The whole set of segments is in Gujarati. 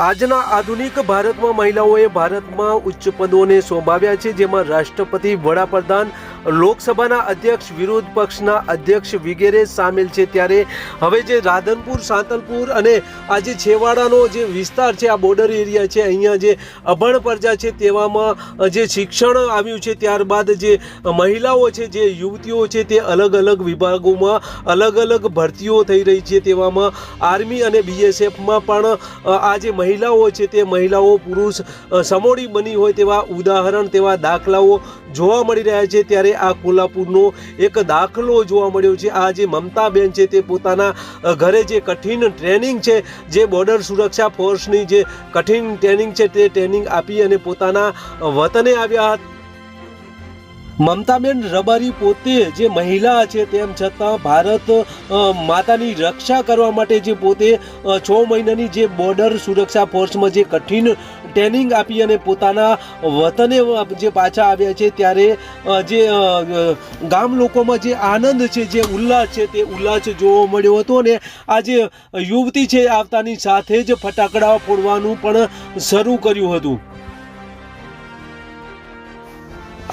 આજના આધુનિક ભારતમાં મહિલાઓએ ભારતમાં ઉચ્ચ પદોને સંભાળ્યા છે, જેમાં રાષ્ટ્રપતિ, વડાપ્રધાન, લોકસભાના અધ્યક્ષ, વિરોધ પક્ષના અધ્યક્ષ વગેરે સામેલ છે। ત્યારે હવે જે રાધનપુર, સાંતલપુર અને આ જે છેવાડાનો જે વિસ્તાર છે, આ બોર્ડર એરિયા છે, અહીંયા જે અભણ પ્રજા છે તેવામાં જે શિક્ષણ આવ્યું છે, ત્યારબાદ જે મહિલાઓ છે, જે યુવતીઓ છે, તે અલગ અલગ વિભાગોમાં અલગ અલગ ભરતીઓ થઈ રહી છે। તેવામાં આર્મી અને બીએસએફમાં પણ આ જે મહિલાઓ છે તે મહિલાઓ પુરુષ સમોડી બની હોય તેવા ઉદાહરણ, તેવા દાખલાઓ જોવા મળી રહ્યા છે। ત્યારે આ કોલ્હાપુરનો એક દાખલો જોવા મળ્યો છે। આ જે મમતાબેન છે તે પોતાના ઘરે જે કઠિન ટ્રેનિંગ છે, જે બોર્ડર સુરક્ષા ફોર્સની જે કઠિન ટ્રેનિંગ છે તે ટ્રેનિંગ આપી અને પોતાના વતને આવ્યા હતા। મમતાબેન રબારી પોતે જે મહિલા છે તેમ છતાં ભારત માતાની રક્ષા કરવા માટે જે પોતે 6 મહિનાની જે બોર્ડર સુરક્ષા ફોર્સમાં જે કઠિન ટ્રેનિંગ આપી અને પોતાના વતને જે પાછા આવ્યા છે, ત્યારે જે ગામ લોકોમાં જે આનંદ છે, જે ઉલ્લાસ છે, તે ઉલ્લાસ જોવા મળ્યો હતો અને આ જે યુવતી છે આવતાની સાથે જ ફટાકડા ફોડવાનું પણ શરૂ કર્યું હતું।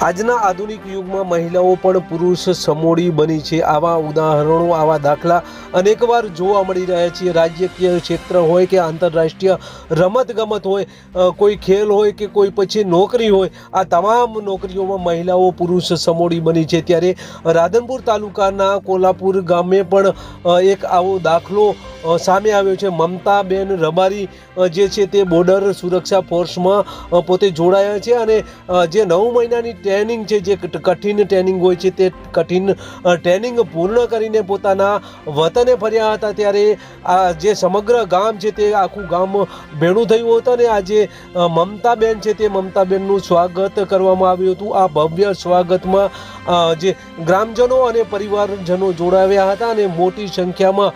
આજના આધુનિક યુગમાં મહિલાઓ પણ પુરુષ સમોડી બની છે। આવા ઉદાહરણો, આવા દાખલા અનેકવાર જોવા મળી રહ્યા છે। રાજ્યકીય ક્ષેત્ર હોય કે આંતરરાષ્ટ્રીય રમતગમત હોય, કોઈ ખેલ હોય કે કોઈ પછી નોકરી હોય, આ તમામ નોકરીઓમાં મહિલાઓ પુરુષ સમોડી બની છે। ત્યારે રાધનપુર તાલુકાના કોલ્હાપુર ગામે પણ એક આવો દાખલો સામે આવ્યો છે। મમતાબેન રબારી જે છે તે બોર્ડર સુરક્ષા ફોર્સમાં પોતે જોડાયા છે અને જે 9 મહિનાની ટ્રેનિંગ છે, જે કઠિન ટ્રેનિંગ હોય છે, તે કઠિન ટ્રેનિંગ પૂર્ણ કરીને પોતાના વતને ફર્યા હતા। ત્યારે આ જે સમગ્ર ગામ છે તે આખું ગામ ભેળું થયું હતું અને આ જે મમતાબેન છે તે મમતાબેનનું સ્વાગત કરવામાં આવ્યું હતું। આ ભવ્ય સ્વાગતમાં જે ગ્રામજનો અને પરિવારજનો જોડાવ્યા હતા અને મોટી સંખ્યામાં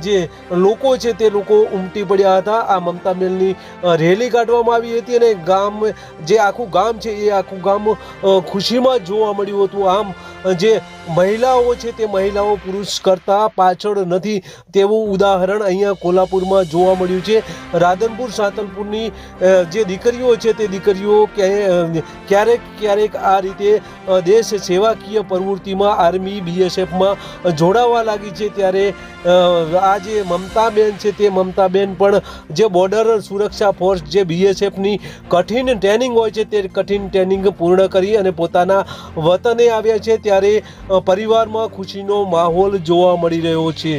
જે લોકો છે તે લોકો ઉમટી પડ્યા હતા। આ મમતાબેનની રેલી કાઢવામાં આવી હતી અને ગામ, જે આખું ગામ છે એ આખું ગામ ખુશીમાં જોવા મળ્યું હતું। આમ જે મહિલાઓ છે તે મહિલાઓ પુરુષ કરતાં પાછળ નથી તેવું ઉદાહરણ અહીંયા કોલ્હાપુરમાં જોવા મળ્યું છે। રાધનપુર, સાંતલપુરની જે દીકરીઓ છે તે દીકરીઓ ક્યારેક ક્યારેક આ રીતે દેશ સેવાકીય પ્રવૃત્તિમાં આર્મી, બીએસએફમાં જોડાવા લાગી છે। ત્યારે આ જે મમતાબેન છે તે મમતાબેન પણ જે બોર્ડર સુરક્ષા ફોર્સ, જે બીએસએફની કઠિન ટ્રેનિંગ હોય છે, તે કઠિન ટ્રેનિંગ પૂર્ણ કરી અને પોતાના વતને આવ્યા છે। ત્યારે પરિવારમાં ખુશીનો માહોલ જોવા મળી રહ્યો છે।